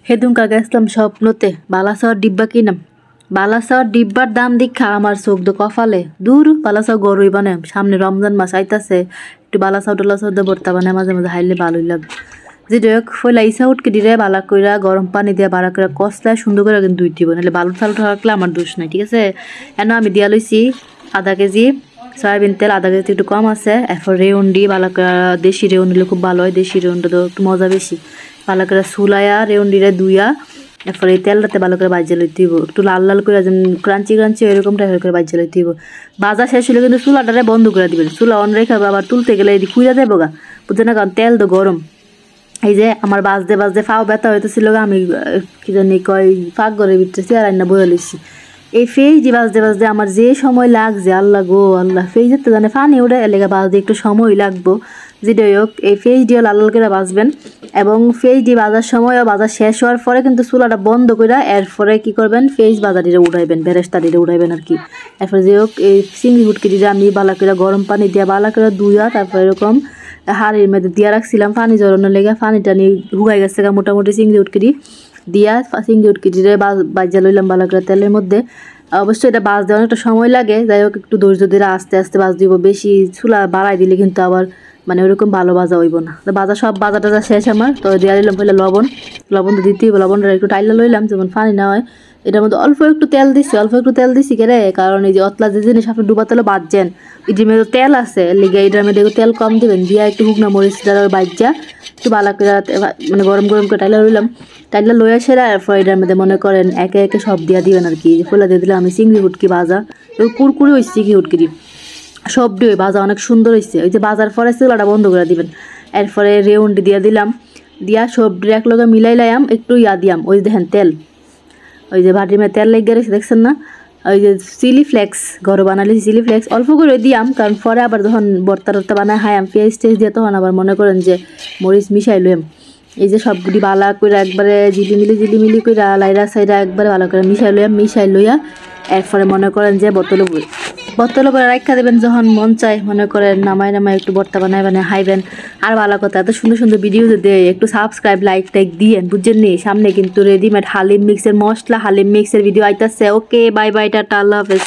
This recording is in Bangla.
হেদুমকা গেছিলাম স্বপ্নতে বালাসাওয়ার ডিব্বা কিনাম। বালাসাওয়ার ডিব্বার দাম দেখা আমার চোখ দো কপালে। দূর বালাসাও গরুই বানে, সামনে রমজান মাস আইতাছে, একটু বালাসাও টালাসাও দিয়ে ভর্তা বানায় মাঝে মাঝে হাইলে ভালোই লাগে। যে দেখ ফইলা ইসা উঠকে দিলে বালা কইরা গরম পানি দিয়ে বাড়া করে কষলায় সুন্দর করে কিন্তু দুই দিব, নাহলে বালু থালু থাকলে আমার দোষ নাই, ঠিক আছে। এন আমি দিয়া লইছি আধা কেজি সয়াবিন তেল, আধা কেজি একটু কম আছে। এরপর রেউন্ডি বালা করে, দেশি রেউন্ডি দিলে খুব ভালো হয়, দেশি রেউন্ডি তো একটু মজা বেশি। ভালো করে সুলাইয়া রেউন্ডিরে দুইয়া এরপরে এই তেলটাতে ভালো করে বাজিয়ে লইতে দিব, একটু লাল লাল করে যেন ক্রাঞ্চি ক্রাঞ্চি এরকম টাইপের করে বাজিয়ে লইতে দিব। বাজা শেষ হলে কিন্তু চুলাটারে বন্ধ করে দিবেন, চুলা অন রেখে আবার তুলতে গেলে এদিকে কুইরা দেবো গা, বুঝছে না, কারণ তেল তো গরম। এই যে আমার বাজতে বাজতে ফাও ব্যথা হইতেছিল, আমি কি জানি কয় ফাঁক ঘরের ভিতরে চেয়ার আইনা বয়ে লইছি। এই ফেজটি বাজতে বাজতে আমার যে সময় লাগছে, আল্লাহ গো আল্লাহ, ফেজের তো জানে ফানি উঠে এলাকা বাজতে একটু সময় লাগবো। যেটাই হোক এই ফেজটিও লাল লাল করে বাজবেন, এবং ফেজটি বাজার সময় বাজার শেষ হওয়ার পরে কিন্তু চুলাটা বন্ধ করে এরপরে কি করবেন, ফেজ বাজারিটা উঠাইবেন, বেরেস্তারিটা উঠাইবেন আর কি। এরপরে যে হোক এই চিংড়ি হুটকিটিটা আমি বালা করে গরম পানি দিয়ে বালা করে ধুইয়া তারপর এরকম হাড়ির মধ্যে দিয়া রাখছিলাম পানি জড়ানোর লেগে। পানি টানি হুগাই গেছে মোটামুটি চিংড়ি উটকিটি দিয়া, চিংড়ি উটকিটিরে বাজা লইলাম ভালো করে তেলের মধ্যে। অবশ্যই এটা বাজ দেওয়ার একটা সময় লাগে, যাই হোক একটু ধৈর্য ধরে আস্তে আস্তে বাজ দিব, বেশি চুলা বাড়াই দিলে কিন্তু আবার মানে ওরকম ভালো বাজা হইব না। তো বাজা সব বাজা টাজা শেষ আমার, তো দিয়া দিলাম পহলে লবণ তো দিতেই হবে, লবণটা একটু টাইলা লইলাম যেমন পানি না হয়। এটার মধ্যে অল্প একটু তেল দিছি কেরে, কারণ এই যে অতলা যে জিনিস আপনি ডুবা তেলে বাজছেন, এটির মধ্যে তেল আছে লিগে এটার মধ্যে তেল কম দিবেন, দিয়া একটু শুকনা মরিচ বাজ্যা একটু বালা করে মানে গরম গরম করে টাইলা লইয়া সেরা। এরপর এটার মধ্যে মনে করেন একে একে সব দিয়া দিবেন আর কি। ফোলা দিয়ে দিলাম আমি চিংড়ি হুটকি ভাজা, কুরকুরি হয়েছে চিংড়ি হুটকি সব দিয়ে ভাজা অনেক সুন্দর হয়েছে। ওই যে বাজার পরে চুলাটা বন্ধ করে দিবেন। এরপরে রেউন্ডি দিয়ে দিলাম, দিয়া সবজি এক লগে মিলাইলাম, একটু দিয়াম ওই দেখেন তেল, ওই যে ভাটির মধ্যে তেল লেগে গেছে দেখছেন না, ওই যে চিলি ফ্লেক্স ঘরে বানালে চিলি ফ্লেক্স অল্প করে দিয়াম, কারণ পরে আবার যখন ভর্তা টর্তা বানায় হায়াম পেঁয়াজ টেজ দিয়ে তখন আবার মনে করেন যে মরিচ মিশাই লইম। এই যে সবগুলি বালা করে একবারে জিলিমিলি করে লাইরা সাইরা একবারে ভালো করে মিশাই লইয়া এরপরে মনে করেন যে বোতলে করে রাখা দেবেন, যখন মন চায় মনে করেন নামায় একটু ভর্তা বানায় হাইবেন। আর ভালো কথা, এত সুন্দর সুন্দর ভিডিও দেয়, একটু সাবস্ক্রাইব লাইক টাইক দিয়েন, বুঝছেন নি। সামনে কিন্তু রেডিমেড হালিম মিক্সের মশলা, হালিম মিক্সের ভিডিও আইতাছে। ওকে বাই বাই, টাটা, আল্লাহ হাফেজ।